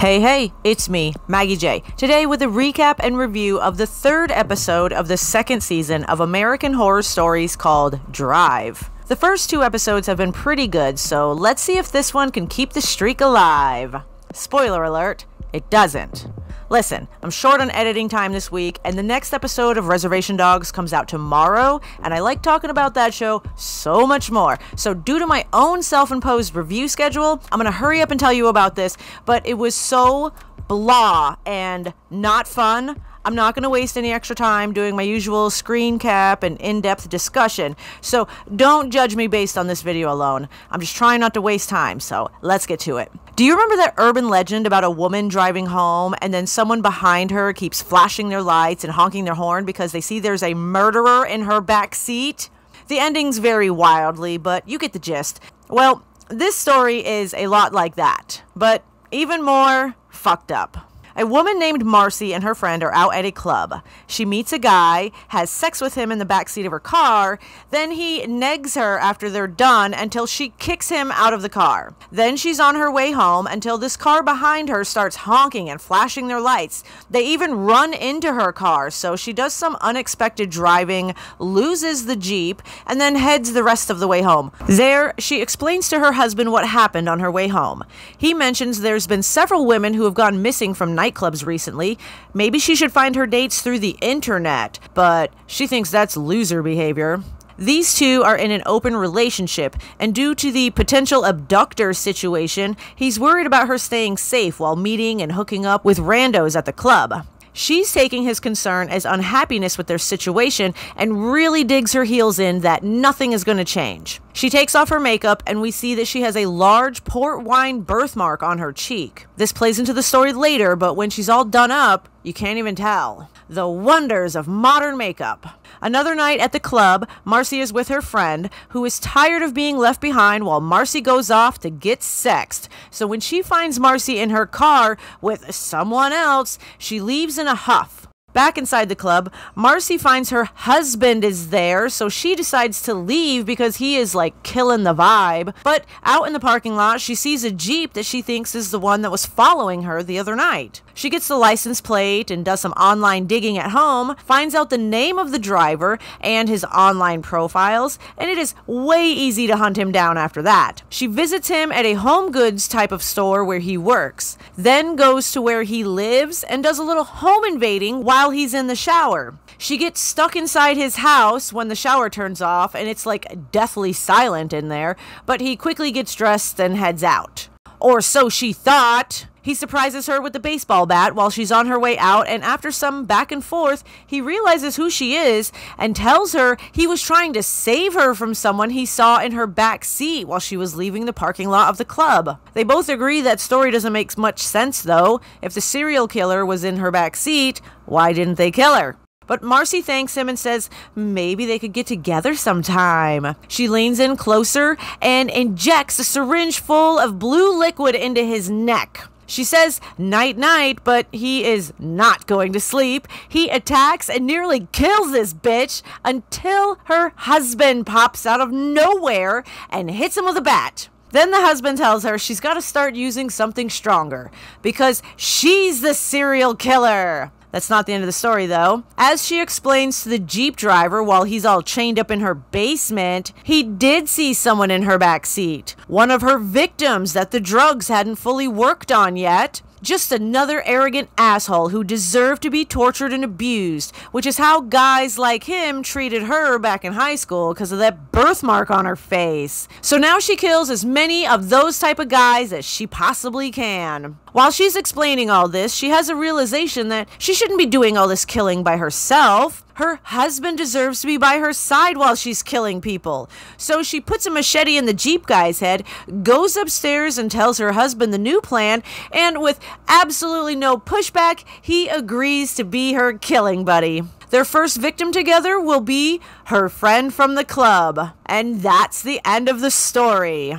Hey, it's me, Maggie J. Today with a recap and review of the third episode of the second season of American Horror Stories called Drive. The first two episodes have been pretty good, so let's see if this one can keep the streak alive. Spoiler alert, it doesn't. Listen, I'm short on editing time this week, and the next episode of Reservation Dogs comes out tomorrow, and I like talking about that show so much more. So due to my own self-imposed review schedule, I'm gonna hurry up and tell you about this, but it was so blah and not fun. I'm not going to waste any extra time doing my usual screen cap and in-depth discussion, so don't judge me based on this video alone. I'm just trying not to waste time, so let's get to it. Do you remember that urban legend about a woman driving home and then someone behind her keeps flashing their lights and honking their horn because they see there's a murderer in her back seat? The endings vary wildly, but you get the gist. Well, this story is a lot like that, but even more fucked up. A woman named Marcy and her friend are out at a club. She meets a guy, has sex with him in the backseat of her car, then he negs her after they're done until she kicks him out of the car. Then she's on her way home until this car behind her starts honking and flashing their lights. They even run into her car, so she does some unexpected driving, loses the Jeep, and then heads the rest of the way home. There, she explains to her husband what happened on her way home. He mentions there's been several women who have gone missing from nightclubs recently. Maybe she should find her dates through the internet, but she thinks that's loser behavior. These two are in an open relationship, and due to the potential abductor situation, he's worried about her staying safe while meeting and hooking up with randos at the club. She's taking his concern as unhappiness with their situation and really digs her heels in that nothing is going to change. She takes off her makeup and we see that she has a large port wine birthmark on her cheek. This plays into the story later, but when she's all done up, you can't even tell. The wonders of modern makeup. Another night at the club, Marcy is with her friend, who is tired of being left behind while Marcy goes off to get sexed. So when she finds Marcy in her car with someone else, she leaves in a huff. Back inside the club, Marcy finds her husband is there, so she decides to leave because he is like killing the vibe. But out in the parking lot, she sees a Jeep that she thinks is the one that was following her the other night. She gets the license plate and does some online digging at home, finds out the name of the driver and his online profiles, and it is way easy to hunt him down after that. She visits him at a home goods type of store where he works, then goes to where he lives and does a little home invading while he's in the shower. She gets stuck inside his house when the shower turns off and it's like deathly silent in there, but he quickly gets dressed and heads out. Or so she thought. He surprises her with the baseball bat while she's on her way out, and after some back and forth, he realizes who she is and tells her he was trying to save her from someone he saw in her back seat while she was leaving the parking lot of the club. They both agree that story doesn't make much sense though. If the serial killer was in her back seat, why didn't they kill her? But Marcy thanks him and says maybe they could get together sometime. She leans in closer and injects a syringe full of blue liquid into his neck. She says night-night, but he is not going to sleep. He attacks and nearly kills this bitch until her husband pops out of nowhere and hits him with a bat. Then the husband tells her she's got to start using something stronger because she's the serial killer. That's not the end of the story, though. As she explains to the Jeep driver while he's all chained up in her basement, he did see someone in her back seat. One of her victims that the drugs hadn't fully worked on yet. Just another arrogant asshole who deserved to be tortured and abused, which is how guys like him treated her back in high school because of that birthmark on her face. So now she kills as many of those type of guys as she possibly can. While she's explaining all this, she has a realization that she shouldn't be doing all this killing by herself. Her husband deserves to be by her side while she's killing people. So she puts a machete in the Jeep guy's head, goes upstairs and tells her husband the new plan, and with absolutely no pushback, he agrees to be her killing buddy. Their first victim together will be her friend from the club. And that's the end of the story.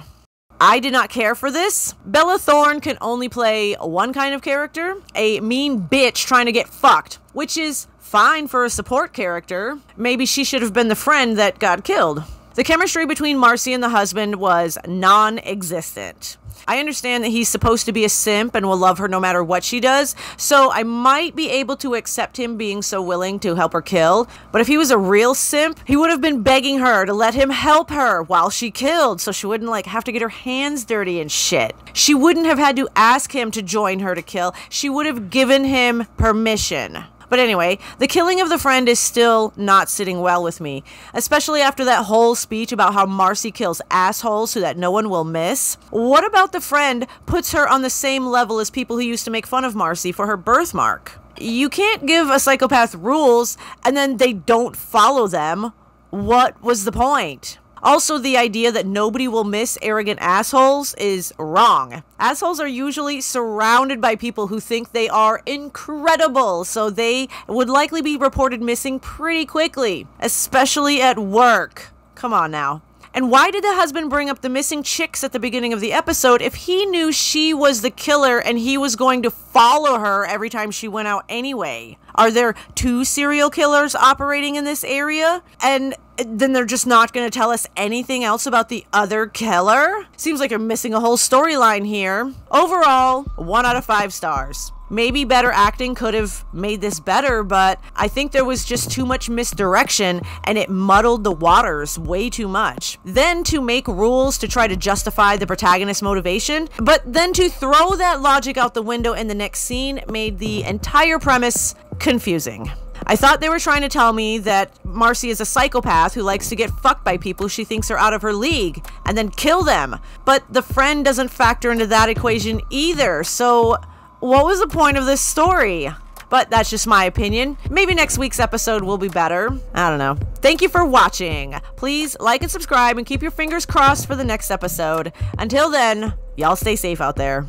I did not care for this. Bella Thorne can only play one kind of character, a mean bitch trying to get fucked, which is fine for a support character. Maybe she should have been the friend that got killed. The chemistry between Marcy and the husband was non-existent. I understand that he's supposed to be a simp and will love her no matter what she does, so I might be able to accept him being so willing to help her kill. But if he was a real simp, he would have been begging her to let him help her while she killed, so she wouldn't have to get her hands dirty and shit. She wouldn't have had to ask him to join her to kill. She would have given him permission. But anyway, the killing of the friend is still not sitting well with me, especially after that whole speech about how Marcy kills assholes so that no one will miss. What about the friend puts her on the same level as people who used to make fun of Marcy for her birthmark? You can't give a psychopath rules and then they don't follow them. What was the point? Also, the idea that nobody will miss arrogant assholes is wrong. Assholes are usually surrounded by people who think they are incredible, so they would likely be reported missing pretty quickly, especially at work. Come on now. And why did the husband bring up the missing chicks at the beginning of the episode if he knew she was the killer and he was going to follow her every time she went out anyway? Are there 2 serial killers operating in this area? And then they're just not going to tell us anything else about the other killer? Seems like you're missing a whole storyline here. Overall, 1 out of 5 stars. Maybe better acting could have made this better, but I think there was just too much misdirection and it muddled the waters way too much. Then to make rules to try to justify the protagonist's motivation, but then to throw that logic out the window in the next scene made the entire premise confusing. I thought they were trying to tell me that Marcy is a psychopath who likes to get fucked by people she thinks are out of her league and then kill them. But the friend doesn't factor into that equation either, so what was the point of this story? But that's just my opinion. Maybe next week's episode will be better. I don't know. Thank you for watching. Please like and subscribe and keep your fingers crossed for the next episode. Until then, y'all stay safe out there.